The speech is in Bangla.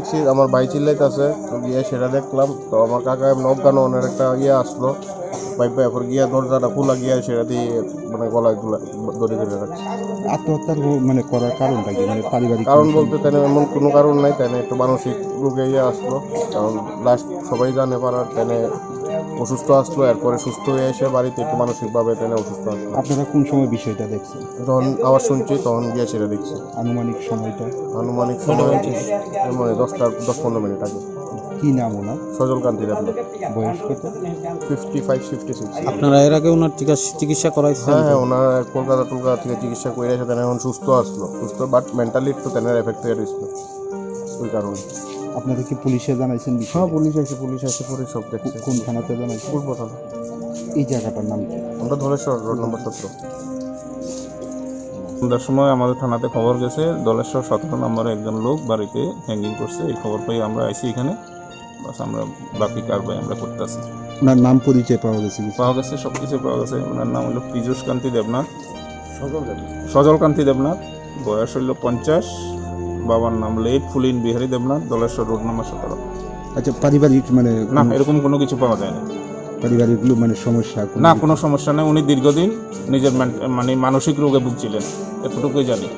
দেখছি আমার ভাই চিল্লাইতেছে, তো গিয়ে সেটা দেখলাম। তো আমার কাকা এমন অজ্ঞান ওনার একটা আসলো পাইপ এরপর গিয়ে দরজাটা খোলা গিয়ে সেটা দিয়ে মানে গলায় দড়ি ধরে রাখছে। আত্মহত্যার মানে করার কারণটা কি, মানে পারিবারিক কারণ বলতে তাই এমন কোনো কারণ নাই, তাই একটু মানসিক রোগে আসলো। কারণ লাস্ট সবাই জানে পাড়ার তাই অসুস্থ আসলো, এরপরে সুস্থ হয়ে এসে বাড়িতে একটু মানসিকভাবে তাই অসুস্থ আসলো। আপনারা কোন সময় বিষয়টা দেখছেন? যখন আওয়াজ শুনছি তখন গিয়ে সেটা দেখছি। আনুমানিক সময়টা? আনুমানিক সময় মানে 10-15 মিনিট আগে। কি নাম ওনার? সজলকান্তি দেবনাথ। বয়স কত? 55-56। আপনারা এর আগে ওনার চিকিৎসা করাইছেন? হ্যাঁ, ওনার কলকাতা থেকে চিকিৎসা করে এসে তেনা এখন সুস্থ আসলো, বাট মেন্টালি একটু তেনার এফেক্ট হয়ে গেছিল ওই কারণে। আপনারা কি পুলিশে জানাইছেন হ্যাঁ, বিষয়? পুলিশ এসে পরে সব দেখছে। কোন থানাতে জানাইছেন? পূর্ব থানা। এই জায়গাটার নাম কি? আমরা ধলেশ্বর রোড নম্বর 17। সন্ধ্যার সময় আমাদের থানাতে খবর গেছে দলেশ্বর 17 নম্বরে একজন লোক বাড়িতে হ্যাঙ্গিং করছে। এই খবর পেয়ে আমরা আইছি এখানে, বাস আমরা বাকি কারবাই আমরা করতেছি। ওনার নাম পরিচয় পাওয়া গেছে? সব কিছু পাওয়া গেছে। ওনার নাম হলো পীযূষ কান্তি দেবনাথ, সজলকান্তি দেবনাথ, বয়স হইল 50। বাবার নাম late Phulin Bihari Debnath, Daleshwar road number 17। আচ্ছা, পারিবারিক মানে না, এরকম কোনো কিছু পাওয়া যায় না। পারিবারিক মানে সমস্যা? না, কোনো সমস্যা নেই। উনি দীর্ঘদিন নিজের মানে মানসিক রোগে ভুগছিলেন, এতটুকুই জানি।